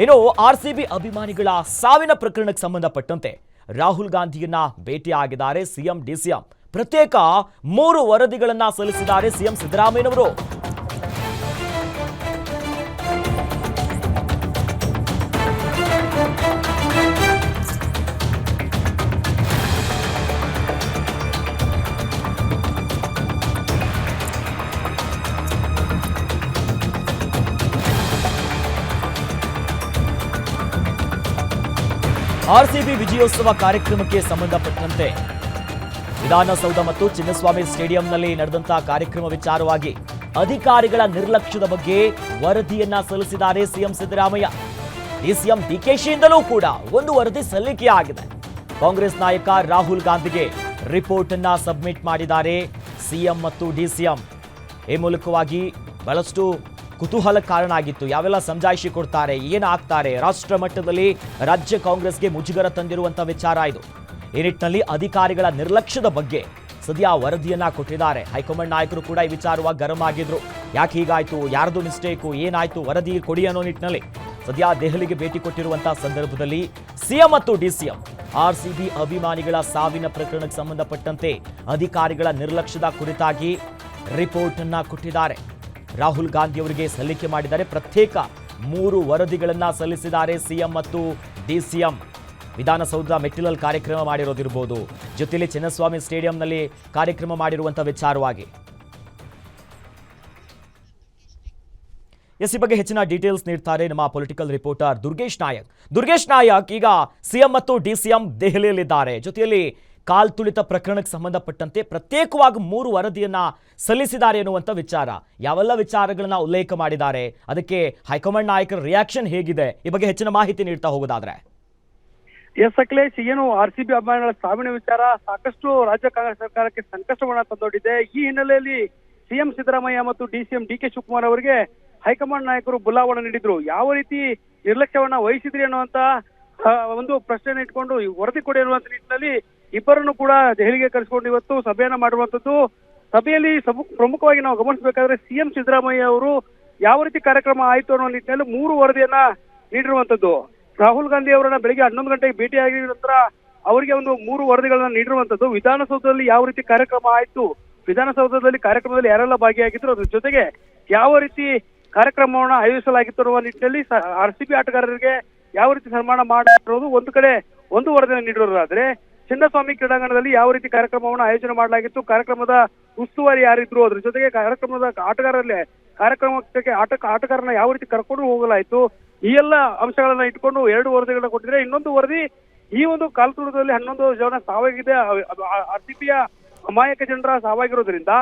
ಇನ್ನು ಆರ್ಸಿಬಿ ಅಭಿಮಾನಿಗಳ ಸಾವಿನ ಪ್ರಕರಣಕ್ಕೆ ಸಂಬಂಧಪಟ್ಟಂತೆ ರಾಹುಲ್ ಗಾಂಧಿಯನ್ನ ಭೇಟಿಯಾಗಿದ್ದಾರೆ ಸಿಎಂ ಡಿಸಿಎಂ. ಪ್ರತ್ಯೇಕ 3 ವರದಿಗಳನ್ನ ಸಲ್ಲಿಸಿದ್ದಾರೆ ಸಿಎಂ ಸಿದ್ದರಾಮಯ್ಯನವರು. ಆರ್ಸಿಬಿ ವಿಜಯೋತ್ಸವ ಕಾರ್ಯಕ್ರಮಕ್ಕೆ ಸಂಬಂಧಪಟ್ಟಂತೆ ವಿಧಾನಸೌಧ ಮತ್ತು ಚಿನ್ನಸ್ವಾಮಿ ಸ್ಟೇಡಿಯಂನಲ್ಲಿ ನಡೆದಂತಹ ಕಾರ್ಯಕ್ರಮ ವಿಚಾರವಾಗಿ ಅಧಿಕಾರಿಗಳ ನಿರ್ಲಕ್ಷ್ಯದ ಬಗ್ಗೆ ವರದಿಯನ್ನ ಸಲ್ಲಿಸಿದ್ದಾರೆ ಸಿಎಂ ಸಿದ್ದರಾಮಯ್ಯ. ಡಿಸಿಎಂ ಡಿಕೆಶಿಯಿಂದಲೂ ಕೂಡ ಒಂದು ವರದಿ ಸಲ್ಲಿಕೆಯಾಗಿದೆ. ಕಾಂಗ್ರೆಸ್ ನಾಯಕ ರಾಹುಲ್ ಗಾಂಧಿಗೆ ರಿಪೋರ್ಟ್ ಅನ್ನ ಸಬ್ಮಿಟ್ ಮಾಡಿದ್ದಾರೆ ಸಿಎಂ ಮತ್ತು ಡಿಸಿಎಂ. ಈ ಮೂಲಕವಾಗಿ ಬಹಳಷ್ಟು ಕುತೂಹಲ ಕಾರಣ ಆಗಿತ್ತು. ಯಾವೆಲ್ಲ ಸಮಜಾಯಿಷಿ ಕೊಡ್ತಾರೆ, ಏನಾಗ್ತಾರೆ, ರಾಷ್ಟ್ರ ಮಟ್ಟದಲ್ಲಿ ರಾಜ್ಯ ಕಾಂಗ್ರೆಸ್ಗೆ ಮುಜುಗರ ತಂದಿರುವಂತಹ ವಿಚಾರ ಇದು. ಈ ನಿಟ್ಟಿನಲ್ಲಿ ಅಧಿಕಾರಿಗಳ ನಿರ್ಲಕ್ಷ್ಯದ ಬಗ್ಗೆ ಸದ್ಯ ವರದಿಯನ್ನ ಕೊಟ್ಟಿದ್ದಾರೆ. ಹೈಕಮಾಂಡ್ ನಾಯಕರು ಕೂಡ ಈ ವಿಚಾರವಾಗಿ ಗರಂ ಆಗಿದ್ರು. ಯಾಕೆ ಹೀಗಾಯ್ತು, ಯಾರ್ದು ಮಿಸ್ಟೇಕು, ಏನಾಯ್ತು, ವರದಿ ಕೊಡಿ ಅನ್ನೋ ನಿಟ್ಟಿನಲ್ಲಿ ಸದ್ಯ ದೆಹಲಿಗೆ ಭೇಟಿ ಕೊಟ್ಟಿರುವಂತಹ ಸಂದರ್ಭದಲ್ಲಿ ಸಿಎಂ ಮತ್ತು ಡಿಸಿಎಂ ಆರ್ಸಿಬಿ ಅಭಿಮಾನಿಗಳ ಸಾವಿನ ಪ್ರಕರಣಕ್ಕೆ ಸಂಬಂಧಪಟ್ಟಂತೆ ಅಧಿಕಾರಿಗಳ ನಿರ್ಲಕ್ಷ್ಯದ ಕುರಿತಾಗಿ ರಿಪೋರ್ಟ್ ಅನ್ನ ಕೊಟ್ಟಿದ್ದಾರೆ. ರಾಹುಲ್ ಗಾಂಧಿ ಅವರಿಗೆ ಸಲ್ಲಿಕೆ ಮಾಡಿದ್ದಾರೆ. ಪ್ರತ್ಯೇಕ 3 ವರದಿಗಳನ್ನ ಸಲ್ಲಿಸಿದ್ದಾರೆ ಸಿಎಂ ಮತ್ತು ಡಿಸಿಎಂ. ವಿಧಾನಸೌಧದ ಮೆಟ್ಟಿಲಲ್ಲಿ ಕಾರ್ಯಕ್ರಮ ಮಾಡಿರೋದಿರಬಹುದು, ಜೊತೆಯಲ್ಲಿ ಚಿನ್ನಸ್ವಾಮಿ ಸ್ಟೇಡಿಯಂನಲ್ಲಿ ಕಾರ್ಯಕ್ರಮ ಮಾಡಿರುವಂತಹ ವಿಚಾರವಾಗಿ ಈ ಬಗ್ಗೆ ಹೆಚ್ಚಿನ ಡೀಟೇಲ್ಸ್ ನೀಡ್ತಾರೆ ನಮ್ಮ ಪೊಲಿಟಿಕಲ್ ರಿಪೋರ್ಟರ್ ದುರ್ಗೇಶ್ ನಾಯಕ್. ಈಗ ಸಿಎಂ ಮತ್ತು ಡಿಸಿಎಂ ದೆಹಲಿಯಲ್ಲಿದ್ದಾರೆ. ಜೊತೆಯಲ್ಲಿ ಕಾಲ್ತುಳಿತ ಪ್ರಕರಣಕ್ಕೆ ಸಂಬಂಧಪಟ್ಟಂತೆ ಪ್ರತ್ಯೇಕವಾಗಿ 3 ವರದಿಯನ್ನ ಸಲ್ಲಿಸಿದ್ದಾರೆ ಎನ್ನುವಂಥ ವಿಚಾರ, ಯಾವೆಲ್ಲ ವಿಚಾರಗಳನ್ನ ಉಲ್ಲೇಖ ಮಾಡಿದ್ದಾರೆ, ಅದಕ್ಕೆ ಹೈಕಮಾಂಡ್ ನಾಯಕರ ರಿಯಾಕ್ಷನ್ ಹೇಗಿದೆ, ಈ ಬಗ್ಗೆ ಹೆಚ್ಚಿನ ಮಾಹಿತಿ ನೀಡ್ತಾ ಹೋಗೋದಾದ್ರೆ. ಎಸ್ ಅಖಿಲೇಶ್, ಏನು ಆರ್ಸಿಬಿ ಅಭಿಮಾನಿಗಳ ಸಾವಿನ ವಿಚಾರ ಸಾಕಷ್ಟು ರಾಜ್ಯ ಕಾಂಗ್ರೆಸ್ ಸರ್ಕಾರಕ್ಕೆ ಸಂಕಷ್ಟವನ್ನ ತಂದೊಡ್ಡಿದೆ. ಈ ಹಿನ್ನೆಲೆಯಲ್ಲಿ ಸಿಎಂ ಸಿದ್ದರಾಮಯ್ಯ ಮತ್ತು ಡಿಸಿಎಂ ಡಿಕೆ ಶಿವಕುಮಾರ್ ಅವರಿಗೆ ಹೈಕಮಾಂಡ್ ನಾಯಕರು ಬುಲಾವಣೆ ನೀಡಿದ್ರು. ಯಾವ ರೀತಿ ನಿರ್ಲಕ್ಷ್ಯವನ್ನ ವಹಿಸಿದ್ರಿ ಅನ್ನುವಂತ ಒಂದು ಪ್ರಶ್ನೆಯನ್ನು ಇಟ್ಕೊಂಡು ವರದಿ ಕೊಡಿ ಅನ್ನುವಂತ ನಿಟ್ಟಿನಲ್ಲಿ ಇಬ್ಬರನ್ನು ಕೂಡ ದೆಹಲಿಗೆ ಕರೆಸಿಕೊಂಡು ಇವತ್ತು ಸಭೆಯನ್ನ ಮಾಡಿರುವಂತದ್ದು. ಸಭೆಯಲ್ಲಿ ಪ್ರಮುಖವಾಗಿ ನಾವು ಗಮನಿಸಬೇಕಾದ್ರೆ ಸಿಎಂ ಸಿದ್ದರಾಮಯ್ಯ ಅವರು ಯಾವ ರೀತಿ ಕಾರ್ಯಕ್ರಮ ಆಯಿತು ಅನ್ನೋ ನಿಟ್ಟಿನಲ್ಲಿ 3 ವರದಿಯನ್ನ ನೀಡಿರುವಂತದ್ದು. ರಾಹುಲ್ ಗಾಂಧಿ ಅವರನ್ನ ಬೆಳಿಗ್ಗೆ 11 ಗಂಟೆಗೆ ಭೇಟಿಯಾಗಿದ ನಂತರ ಅವರಿಗೆ ಒಂದು 3 ವರದಿಗಳನ್ನ ನೀಡಿರುವಂತದ್ದು. ವಿಧಾನಸೌಧದಲ್ಲಿ ಯಾವ ರೀತಿ ಕಾರ್ಯಕ್ರಮ ಆಯಿತು, ವಿಧಾನಸೌಧದಲ್ಲಿ ಕಾರ್ಯಕ್ರಮದಲ್ಲಿ ಯಾರೆಲ್ಲ ಭಾಗಿಯಾಗಿದ್ರು, ಅದ್ರ ಜೊತೆಗೆ ಯಾವ ರೀತಿ ಕಾರ್ಯಕ್ರಮವನ್ನ ಆಯೋಜಿಸಲಾಗಿತ್ತು ಅನ್ನುವ ನಿಟ್ಟಿನಲ್ಲಿ ಆರ್ಸಿಬಿ ಆಟಗಾರರಿಗೆ ಯಾವ ರೀತಿ ಸನ್ಮಾನ ಮಾಡಿರೋದು ಒಂದು ಕಡೆ ಒಂದು ವರದಿಯನ್ನು ನೀಡಿರೋದಾದ್ರೆ, ಚಿನ್ನಸ್ವಾಮಿ ಕ್ರೀಡಾಂಗಣದಲ್ಲಿ ಯಾವ ರೀತಿ ಕಾರ್ಯಕ್ರಮವನ್ನು ಆಯೋಜನೆ ಮಾಡಲಾಗಿತ್ತು, ಕಾರ್ಯಕ್ರಮದ ಉಸ್ತುವಾರಿ ಯಾರಿದ್ರು, ಅದ್ರ ಜೊತೆಗೆ ಕಾರ್ಯಕ್ರಮದ ಕಾರ್ಯಕ್ರಮಕ್ಕೆ ಆಟಗಾರನ ಯಾವ ರೀತಿ ಕರ್ಕೊಂಡು ಹೋಗಲಾಯಿತು, ಈ ಎಲ್ಲ ಅಂಶಗಳನ್ನ ಇಟ್ಕೊಂಡು 2 ವರದಿಗಳನ್ನ ಕೊಟ್ಟಿದ್ರೆ. ಇನ್ನೊಂದು ವರದಿ, ಈ ಒಂದು ಕಾಲ್ತುಳಿತದಲ್ಲಿ 11 ಜನ ಸಾವಾಗಿದೆ, ಆರ್ಸಿಬಿಯ ಅಮಾಯಕ ಜನರ ಸಾವಾಗಿರೋದ್ರಿಂದ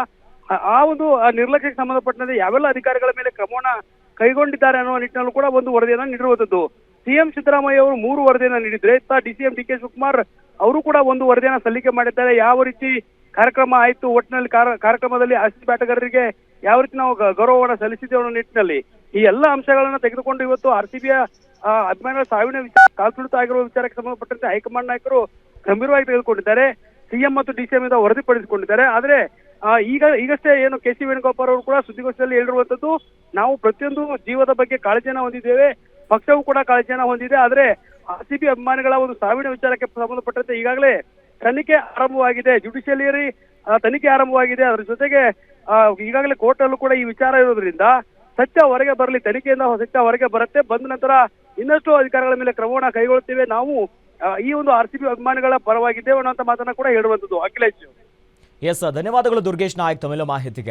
ಆ ಒಂದು ನಿರ್ಲಕ್ಷ್ಯಕ್ಕೆ ಸಂಬಂಧಪಟ್ಟಂತೆ ಯಾವೆಲ್ಲ ಅಧಿಕಾರಿಗಳ ಮೇಲೆ ಕ್ರಮವನ್ನ ಕೈಗೊಂಡಿದ್ದಾರೆ ಅನ್ನುವ ನಿಟ್ಟಿನಲ್ಲೂ ಕೂಡ ಒಂದು ವರದಿಯನ್ನ ನೀಡಿರುವಂತದ್ದು. ಸಿಎಂ ಸಿದ್ದರಾಮಯ್ಯ ಅವರು 3 ವರದಿಯನ್ನ ನೀಡಿದ್ರೆ, ಡಿಸಿಎಂ ಡಿಕೆ ಶಿವಕುಮಾರ್ ಅವರು ಕೂಡ ಒಂದು ವರದಿಯನ್ನ ಸಲ್ಲಿಕೆ ಮಾಡಿದ್ದಾರೆ. ಯಾವ ರೀತಿ ಕಾರ್ಯಕ್ರಮ ಆಯ್ತು, ಒಟ್ಟಿನಲ್ಲಿ ಕಾರ್ಯಕ್ರಮದಲ್ಲಿ ಆರ್ಸಿಬಿ ಆಟಗಾರರಿಗೆ ಯಾವ ರೀತಿ ನಾವು ಗೌರವವನ್ನು ಸಲ್ಲಿಸಿದ್ದೇವೆ ಅನ್ನೋ ನಿಟ್ಟಿನಲ್ಲಿ ಈ ಎಲ್ಲ ಅಂಶಗಳನ್ನ ತೆಗೆದುಕೊಂಡು ಇವತ್ತು ಆರ್ಸಿಬಿಯ ಅಭಿಮಾನಿಗಳ ಸಾವಿನ ವಿಚಾರ, ಕಾಲ್ತುಳಿತ ಆಗಿರುವ ವಿಚಾರಕ್ಕೆ ಸಂಬಂಧಪಟ್ಟಂತೆ ಹೈಕಮಾಂಡ್ ನಾಯಕರು ಗಂಭೀರವಾಗಿ ತೆಗೆದುಕೊಂಡಿದ್ದಾರೆ. ಸಿಎಂ ಮತ್ತು ಡಿಸಿಎಂ ಇಂದ ವರದಿಪಡಿಸಿಕೊಂಡಿದ್ದಾರೆ. ಆದ್ರೆ ಈಗಷ್ಟೇ ಏನು ಕೆ ಸಿ ವೇಣುಗೋಪಾಲ್ ಅವರು ಕೂಡ ಸುದ್ದಿಗೋಷ್ಠಿಯಲ್ಲಿ ಹೇಳಿರುವಂತದ್ದು, ನಾವು ಪ್ರತಿಯೊಂದು ಜೀವದ ಬಗ್ಗೆ ಕಾಳಜಿಯನ್ನ ಹೊಂದಿದ್ದೇವೆ, ಪಕ್ಷವೂ ಕೂಡ ಕಾಳಜಿಯನ್ನ ಹೊಂದಿದೆ. ಆದ್ರೆ ಆರ್ಸಿಬಿ ಅಭಿಮಾನಿಗಳ ಒಂದು ಸಾವಿನ ವಿಚಾರಕ್ಕೆ ಸಂಬಂಧಪಟ್ಟಂತೆ ಈಗಾಗಲೇ ತನಿಖೆ ಆರಂಭವಾಗಿದೆ, ಜುಡಿಷಿಯರಿ ತನಿಖೆ ಆರಂಭವಾಗಿದೆ. ಅದರ ಜೊತೆಗೆ ಈಗಾಗಲೇ ಕೋರ್ಟ್ ಅಲ್ಲೂ ಕೂಡ ಈ ವಿಚಾರ ಇರೋದ್ರಿಂದ ಸತ್ಯ ಹೊರಗೆ ಬರಲಿ, ತನಿಖೆಯಿಂದ ಸತ್ಯ ಹೊರಗೆ ಬರುತ್ತೆ, ಬಂದ ನಂತರ ಇನ್ನಷ್ಟು ಅಧಿಕಾರಿಗಳ ಮೇಲೆ ಕ್ರಮವನ್ನ ಕೈಗೊಳ್ಳುತ್ತೇವೆ, ನಾವು ಈ ಒಂದು ಆರ್ಸಿಬಿ ಅಭಿಮಾನಿಗಳ ಪರವಾಗಿದ್ದೇವೆ ಅನ್ನುವಂತ ಮಾತನ್ನ ಕೂಡ ಹೇಳುವಂತದ್ದು. ಅಖಿಲೇಶ್, ಎಸ್, ಧನ್ಯವಾದಗಳು ದುರ್ಗೇಶ್ ನಾಯಕ್ ತಮ್ಮೆಲ್ಲ ಮಾಹಿತಿಗೆ.